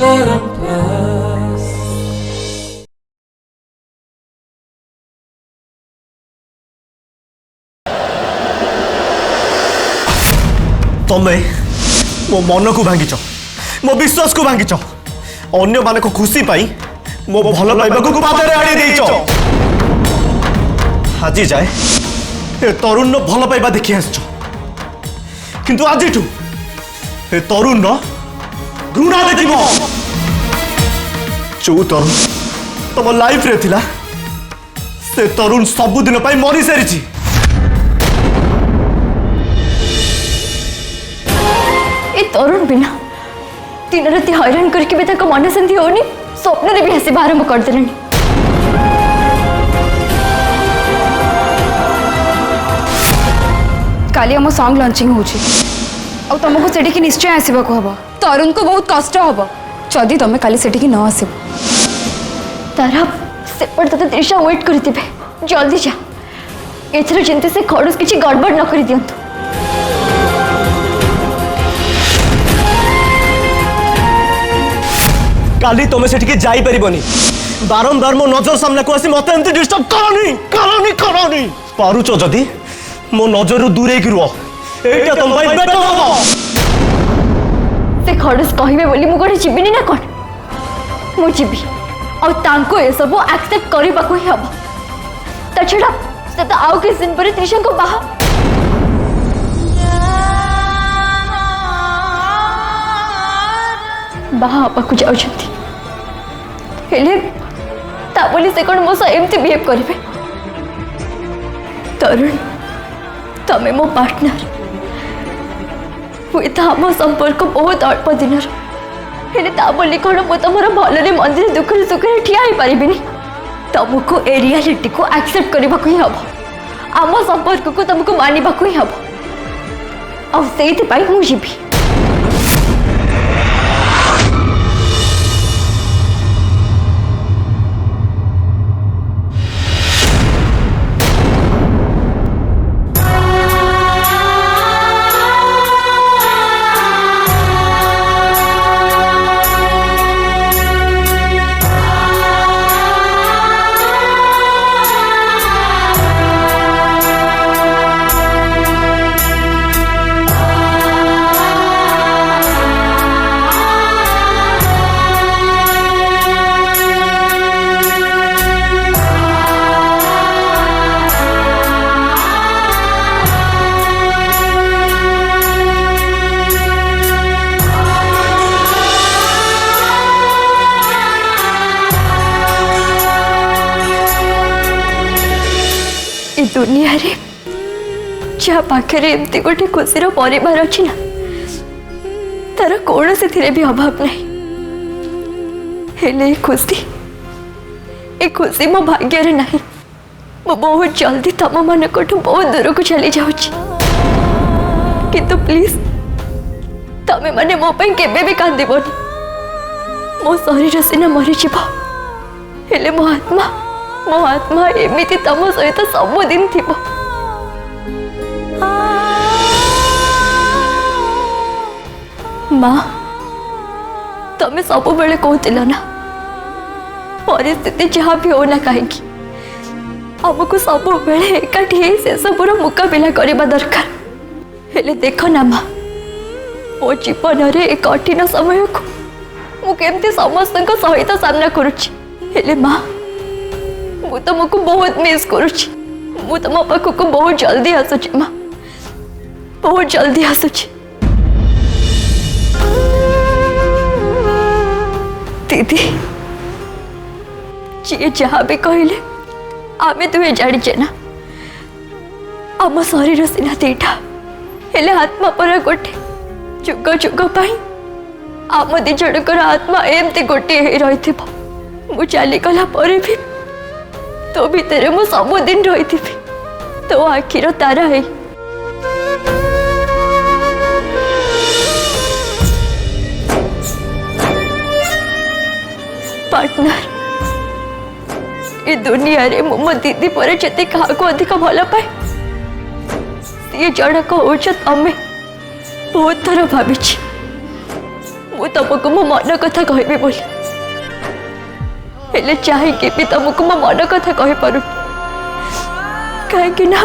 तमें मो मन को भांगिच मो विश्वास को भांगिच अन्य मान को खुशी पाई मो भल पाइबा को बादरे आड़ी देइच आज जाए ए तरुण भल पाइबा देखि आसछ किंतु आज ए तरुण घृणा देखिब जो तरुण तुम लाइफ रे थिला से तरुण सबुदिन पाई मरी सारी तरुण बिना दिन राति हैरान करके भी मन शांति होनी स्वप्न भी आसवा आरंभ करदे काली आम सॉन्ग लॉन्चिंग हो तुमको से निश्चय आसवा को हम तरुण को बहुत कष्ट हम जदि तुम काली से न आस तारा सेपट ते त्रिशा वेट करते जल्दी जा एथर जमी से खड़ूस किसी गड़बड़ न कर दिंतु काली तुम से जाई परिबनी बारंबार मो नजर सामने को आसी मत एमती डिस्टर्ब करनी करनी करनी पारुचो जदि मो नजर दूरे की रुह एटा तुम भाई बेटर हो से खड़ूस कहबे बोली मु कोठे जिबिनी ना कोन मु जिबी और तांको ए सब एक्सेप्ट करबा को ही हबो त छडा से तो आउ के दिन पर त्रिशा को बाहा बाहा आपको जाउछंती हेले ता बोली से कोन मो सा एमती बिहेव करिवे तरुण तमे मो पार्टनर हुए था मो संपर्क बहुत अल्प दिन हेले ता बोली कोन मो तमरा भलरे मंदिर दुखरे सुखरे ठिया ही परिबिनी तुमको ए रियलिटी को एक्सेप्ट करबा को ही हबो आम संपर्क को तुमको मानिबा को ही हबो और सेति पाई मु जिबी दुनिया रे जहाँ पाखे एमती गोटे खुशी परिवार अच्छी ना तार कौन से भी अभाव नहीं हेले ए खुशी मो भाग्य रे नहीं मो बहुत जल्दी तम मान बहुत दूर को चली जाऊँ किंतु प्लीज तमें माने मो पे केबे भी कांदीबनी मो शरीर सीना मरीज हेले मो आत्मा एमती तम सहित सबुदिन थी माँ तमें सब बेले कहला ना परिस्थिति जहाँ भी हो ना कहीं आमको सब बेले एकाठी से सबूर मुकाबिला करने दरकार हेले देख ना माँ मो जीवन रे एक कठिन समय को मुझे समस्त सहित सामना करुच्ची हेले माँ मु तुमको बहुत मिस करुच्ची मु तुम पाखक बहुत जल्दी आसुची माँ बहुत जल्दी आसुची दीदी जी जहाँ भी कहले आमे तुहे जाचे ना आम शरीर सीना दीटा हेले आत्मा पर गोटे जुग जुग पाई आम दी जणकर आत्मा एमती गोटे रही मु चली गला पर भी तो भितर मु सबुदिन रही तो आखिर तारा है पार्टनर ये दुनिया रे मो दीदी पर जति क्या अधिक भल पाए सी जनक हो तमें बहुत थर भावी मु तुमको मो मन कथा कहबी बोली हेले चाहिए भी तुमको मो मन कथा कहि पारु कहीं ना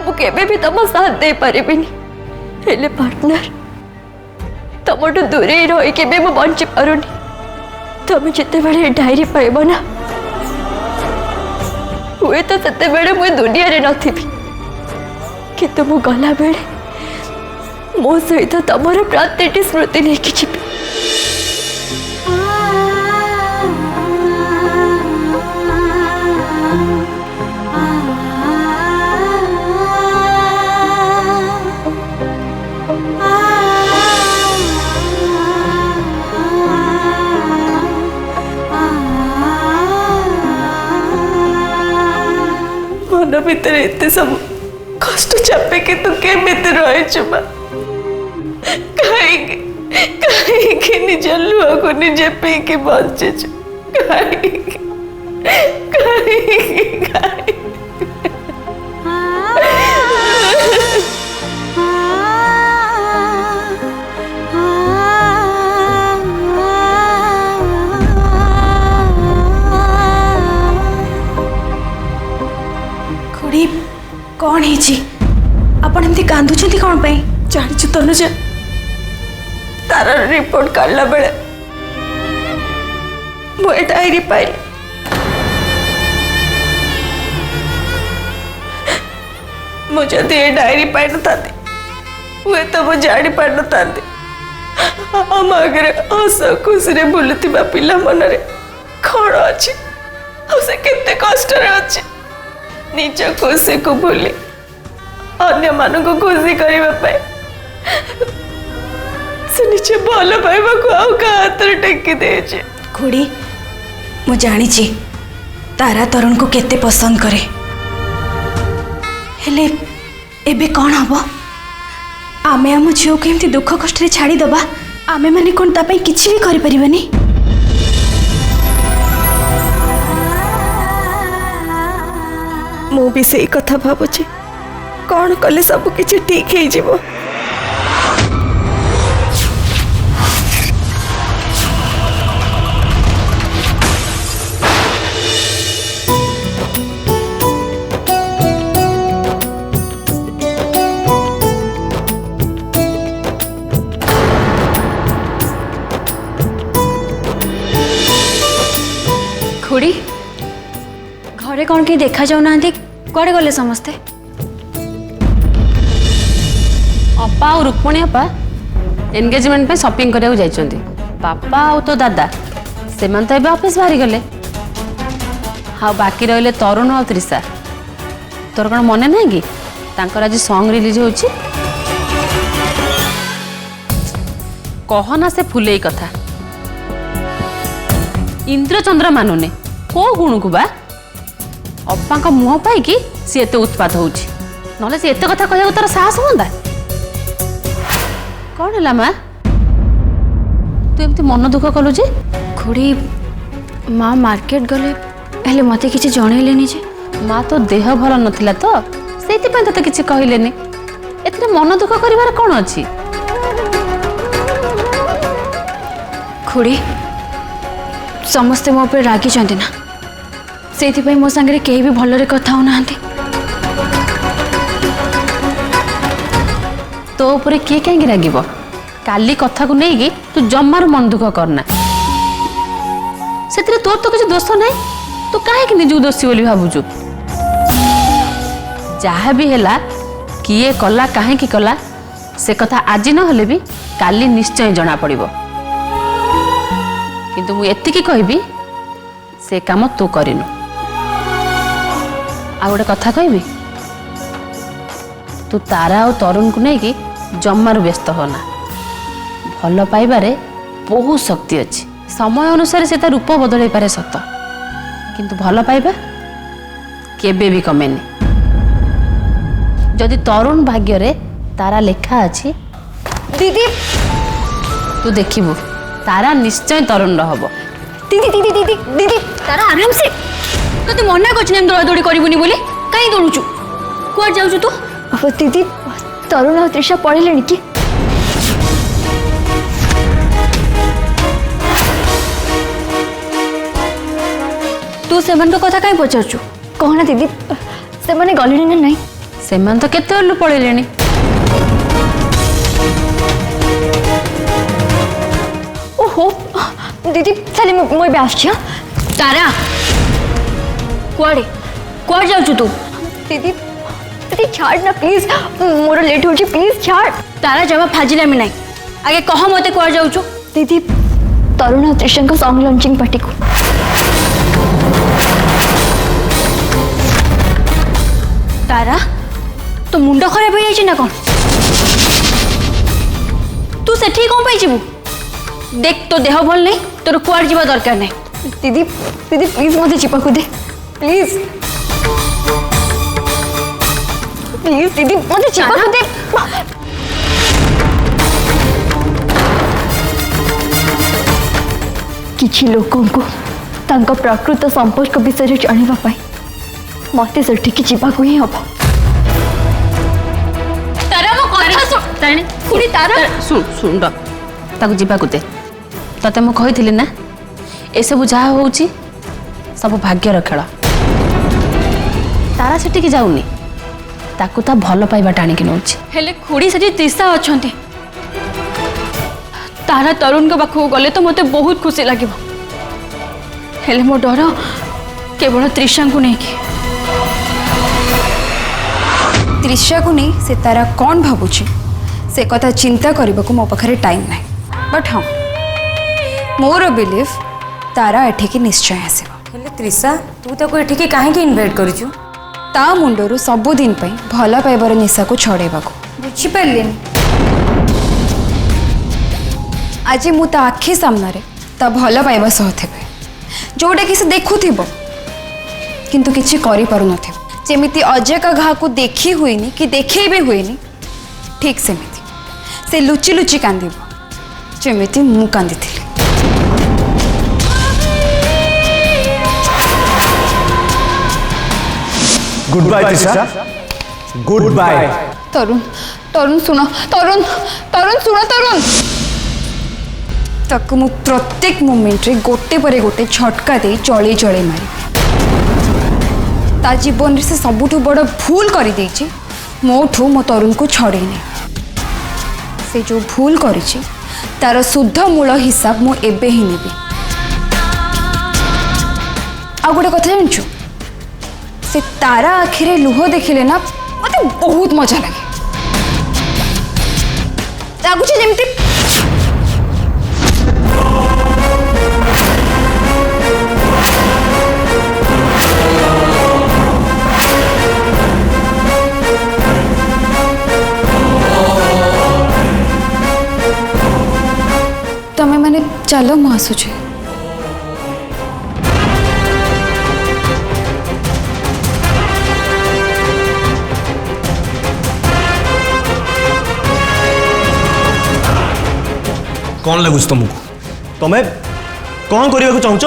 मुझे भी तुम साथ दे पारिबिनी हेले पार्टनर तुमठू दूरे रही के भी बंची पारुनी तुम जिते बड़े डायरी पाइब ना हुए तो सेते बेले मुझे दुनिया रे नथी किंतु मु गला बेले मो सहित तुमर प्रतिटी स्मृति लेके जीवी मन भितर एते सब कष्ट चापे के तू केमिति रहिछु मा कहीं निज लुह को निजे पी के बचिछु कौन है आपण एमती कांदुचंती कौन पे जानिछु तनुजा तार रिपोर्ट काढला बेले मु ए डायरी पाइली मु जदि ए डायरी पाइ न थाती हुए तो मु जानी पार न थाती हम आगे हस खुशी रे बुलुथिबा पिला मनरे कौन अछि से केते कष्ट रे अछि निज खुशी को भूली अन्य मान को खुशी करने से निजे भल पाइबा को आउ का हाथ टेकी दे खुड़ी मु जानी तारा तरुण को केते पसंद करे हेले एबे कौन हम आमे आम झील को एमती दुख कष्ट रे छाड़ी दबा आमे माने कौन तापाई किछि भी करि परिबानी मु भी सही कथा भावुची कौन कले सब किछि ठीक है जीवो खुड़ी घरे कौन के देखा जाऊ ना कुआड़े गले समस्ते अपा और रुक्मणी अपा एंगेजमेंट पे शॉपिंग करने जाइछन्ती पापा और तो दादा से तो एबे ऑफिस बाहरी गले हाँ बाकी रहिले तरुण और त्रिषा तोर कौन मन ना कि तांकर आज सॉन्ग रिलीज होची कहना से फुले कथा इंद्रचंद्र मानुने को गुण को बा अप्पा का मुह पाई सी एत उत्पात होची नले सी एत कथा कहया तार साहस होंदा कौन है माँ तू एमती मन दुख कलु जे खुड़ी माँ मार्केट गले हेले मते किछि जणैलेनी जे माँ तो देह भल नथिला तो सेति पे तते किछि कहिलेनी एतरे मन दुख करिवार कोन अछि खुड़ी समस्ते मो पर रागी चंदी ना सेति पे मो संगे केही भी भलरे कथा हो नांती तो ऊपर किए कहीं रागिब काली कथा को नहीं तू जमार मन दुख करना से तोर तो किसी दोष नहीं तू कहीं निजू दोषी बोली भावुचु जहाँ भी है किए कला कहीं कला से कथा आज न भी काली निश्चय जना पड़िबो किंतु मु एतिकी कहबी से काम तू करिनु आ गोटे कथा कहबी तू तारा और तरुण को नहीं जमार व्यस्त होना भल पाइबारे बहुत शक्ति अच्छी समय अनुसार से रूप बदल पारे सत किंतु भल पाइबा केबे भी कमेनी जदि तरुण भाग्य रे तारा लेखा अच्छी दीदी तू देखिबू तारा निश्चय तरुण रहबो दीदी दीदी दीदी दीदी तारा आराम से तो तू मना करछ हम दौड़ा दौड़ी करबुनी बोली काई दौड़ुचु कुआ जाउछु तू अब दीदी तरुण और त्रिषा पढ़े कि तू से कथा कहीं पचारचु कहना दीदी से मैंने गले ना नहीं ସେମାନେ ତ କେତେବେଳୁ ପଳେଇଲେଣି। ओहो दीदी चले मुझे आस तारा कुआड़े कुआड़ जाऊँ तू दीदी दीदी छाड़ ना प्लीज मोर लेट हो प्लीज छाड़ तारा जमा फाजिला में नहीं आगे कह मत कुआड़ जाऊँ दीदी तरुण और त्रिशा का सॉन्ग लॉन्चिंग पार्टी को तारा तो मुंड खराब हो जाए ना कौन तू से कौन पाई जीवु देख तो देह भल नहीं तोर कुआड़ जीवा दरकार नहीं दीदी दीदी प्लीज मत चिपक दे प्लीज प्लीज दीदी मत चिपक दे किछि लोकों को तांका प्रकृत संपर्क विषय जानिबा पाई मते से ठीक चिपक ही हम तारा मो कथा सुन ताने खुड़ी तारा ଶୁଣ ଶୁଣ ଡ ତାକୁ ଯିବାକୁ ଦେ ତତେ ମୁଁ କହିଥିଲି ନା ଏସବୁ ଯାହା ହେଉଛି ସବୁ ଭାଗ୍ୟର ଖେଳ। ତାରା ସେଠିକି ଯାଉନି ତାକୁ ତା ଭଲ ପାଇବା ଟାଣିକି ନେଉଛି। हेले खुड़ी से त्रिशा अच्छी तारा तरुण के पाखक गले तो मते बहुत खुशी लगे हेले मो डर केवल त्रिशा को नहीं कि त्रिशा को नहीं से तारा कौन भावुची से कथा चिंता करने को मो पाखे टाइम ना बट हाँ मोर बिलीफ तारा एठिकी निश्चय आसब त्रिशा तू ताको एठिकी काहे इनवाइट करिछु ता मुंडरू सबुदिन भल पाइबार निशा को छड़ेबा बुझिपारे आज मु ता आखि सामने ता भल पाइबा सह थे जोटा कि से देखुथिबो किंतु किछि करि पारु नथिबो जेमिति अजय का घा को देखी हुईनी कि देखे भी हुईनी ठीक सेमिति से लुचि लुचि कांदिबो जेमिति मु कांदिथिली। Good bye Trisha good bye. Tarun Tarun सुनो तरुण तरुण सुनो तरुण ताकू मु प्रत्येक मोमेंट रे गोटे पर गोटे झटका दे चले चले मारी ता जीवन से सबुठु बड़ भूल कर देछि मोठू मो तरुण को छड़ेनी से जो भूल करिछि तार शुद्ध मूल हिसाब मु एबे ही नेबी। आ गोटे कथा जानछु से तारा आखिरे लुह देखिले ना मते बहुत मजा लगे लगुच जमती तमें मैंने चलो मु आसुचे कौन लगुच तुमको तुम्हें कौन करने को चाहूच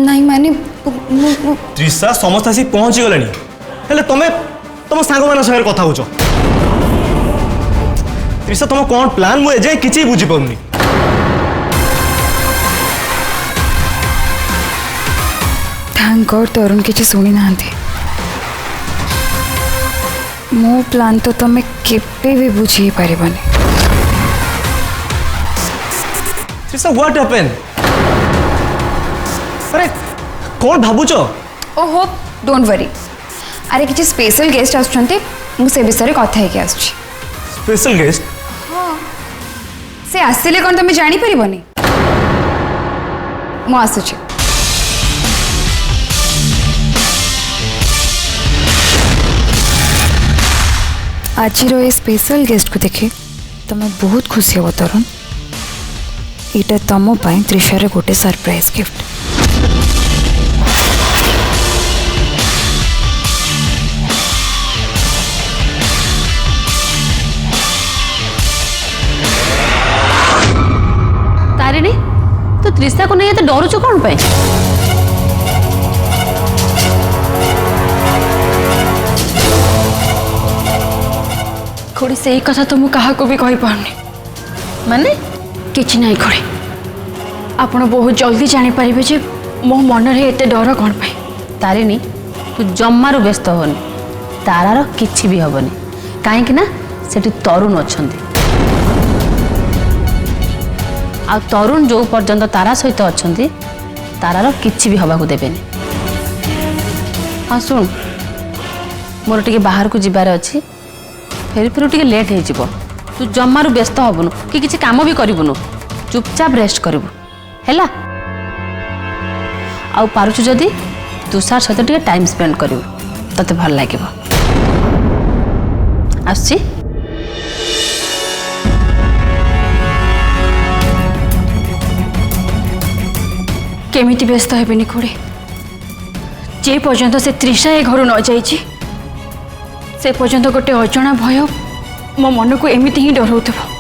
नहीं माने त्रिशा समस्त आसी पहुंची गले हेले तुम्हें तुम सांग मान सागर कथा होच त्रिशा तुम कौन प्लान मुझे जाए किसी बुझी पाऊनी थैंक गॉड तरुण किसी शुणी ना मो प्लान तो तमें केबे भी बुझी पारिबनी। त्रिशा व्हाट हैपेंड अरे कौन भाबुच ओहो डोंट वरी अरे किसी स्पेशल गेस्ट आसुचंती मु से विषय कथा हेके आसुची स्पेशल गेस्ट से आसिले कोन तमे जानी परिबनी मु आसुची आज ये स्पेशल गेस्ट को देखी तुम्हें बहुत खुशी हो तरुण यहाँ तुम त्रिशार गोटे सरप्राइज गिफ्ट तारिणी तो त्रिशा को नहीं तो डरुच कौन पाई खुड़ी से कथा तो मुझे क्या भी कही पारनी माने किछि नहीं खुड़ी आपण बहुत जल्दी जानी पारिबे जे मो मन रे एते डर कोन पाई। तारिणी तू जम्मारू व्यस्त होनी तारार किछि भी हबनी काहेकि ना सेठी तरुण अछंती आ तरुण जो पर्यंत तारा सहित अछंती तारार किछि भी हबाकू देबेनी। हाँ सुन मोर टिके बाहर को जिबार अछि फेर फेर टिके लेट हे जिवो तू जम्मारू व्यस्त हबनु कि किछि काम भी करिवनु चुपचाप रेस्ट करिवु हैला। आउ पारुछु जदी तुषार सहित टिके टाइम स्पेंड करिवु तते भल लागिवो। आछि केमिति व्यस्त हेबेनी खुड़ी जे पर्यंत से तृषा ए घर न जाइछि से पर्यंत गोटे अजଣା भय मो मन को एमिति ही डराउथबो।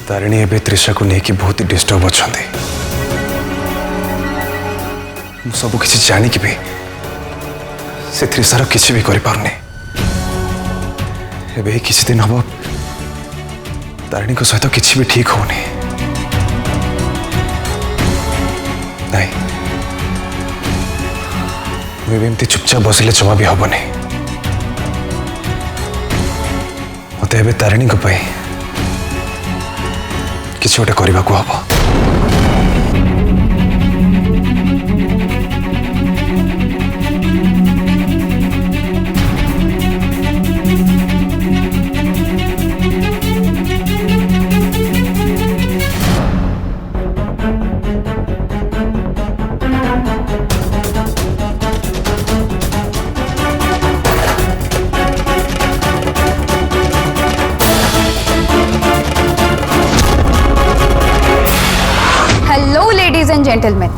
तारिणी एबे तृषा को लेकिन बहुत डिस्टर्ब अच्छा सब किसी जानिक भी से तृषार किसी भी करि पारुनी। एबे किसी दिन हम तारिणी को सहित किसी भी ठीक होनी नहीं मुझे एमती चुपचाप बसिले जमा भी हबनी मत एबे तारिणी को पाई किसी गोटे करने को हम। हेलो लेडीज एंड जेंटलमैन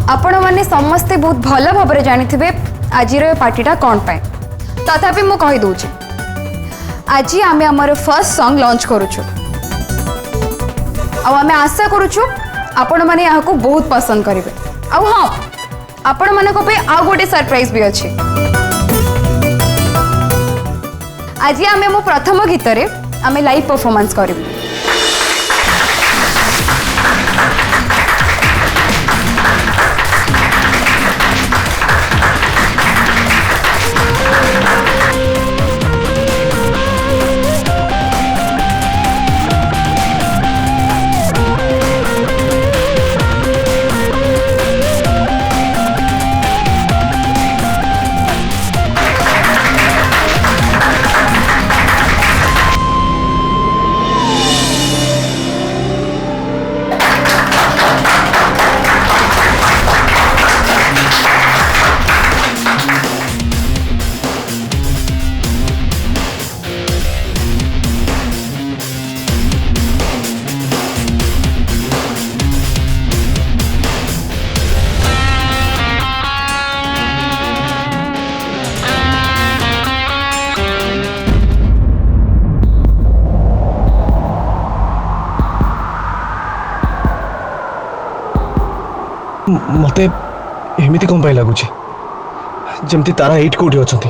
आपण मैंने समस्ते बहुत भल भाव जानी थे आज पार्टीटा कौन पाए तथापि मु कही दूची आज आमे हमर फर्स्ट सॉन्ग लॉन्च करूछु आमे आशा करूछु आपण माने यहाँ को बहुत पसंद करेंगे। हाँ आपण मानक पे आउ गोटे सरप्राइज भी अच्छी आज आमे मो प्रथम गीत रे आमे लाइव परफॉर्मेंस करूँ। मते एमिति कौन पाई लगुच जमती तारा एट कोठी अछंती।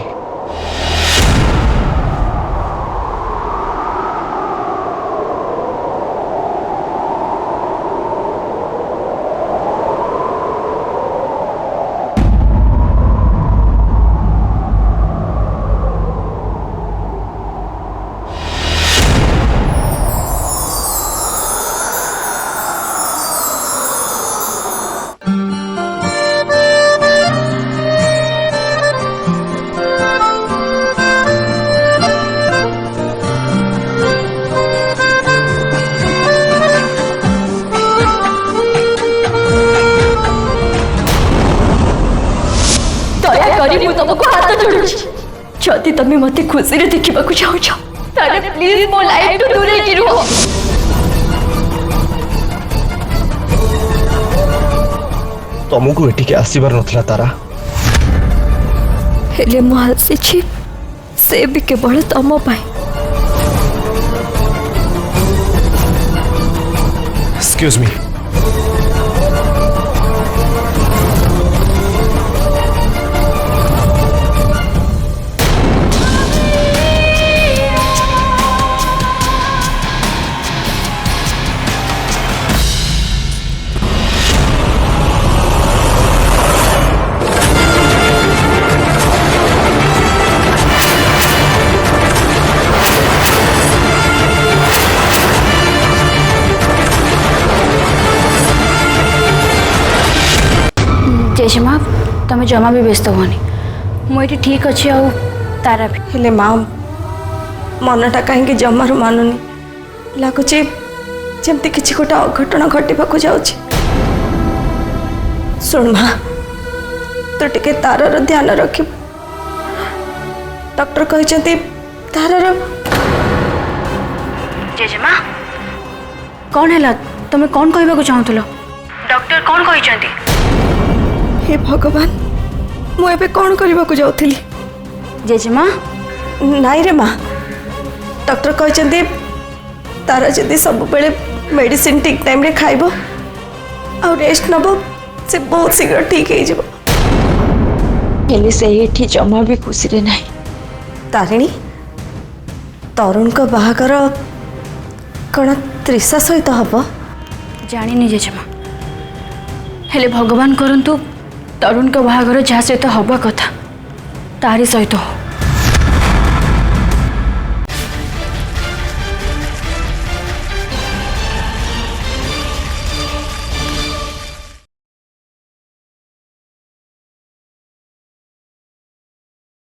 तुमको हाथ जोड़ुछि जदि तमे मते खुशी रे देखिबा को चाहछ ताले प्लीज मो लाइफ टू दूर ही रहो। तुमको एटिके आसीबार नथला तारा हेले मु आसी से भी केवल तम पाई। Excuse me. जेजेमा तुम जमा भी व्यस्त होनी मुझे ठीक अच्छे आ तारा भी हेले माँ मनटा कहीं जमार मानुनी लगुच जमती किसी गोटे अघटन घटवाक जाऊँगी। शुण माँ तू टे तार ध्यान रख। डॉक्टर कहते तार जेजेमा कौन है तुम कौन कहवाक चाहूल डॉक्टर कौन कहते? हे भगवान मुझे कौन करने को जाऊली। जेजेमा नाई रे माँ डॉक्टर कहते तार जदि सब बेले मेडिसिन ठीक टाइम रे खाइबो आ रेस्ट नबो से बहुत शीघ्र ठीक हो। हेले से एठी जमा भी खुशी रे नहीं। तारिणी तरुण को बाहागर कौन त्रिषा सहित हम जानी जेजेमा हेले भगवान करंतु तरुण का बाहागर जहाँ सहित हवा कथा तारी सहित हो।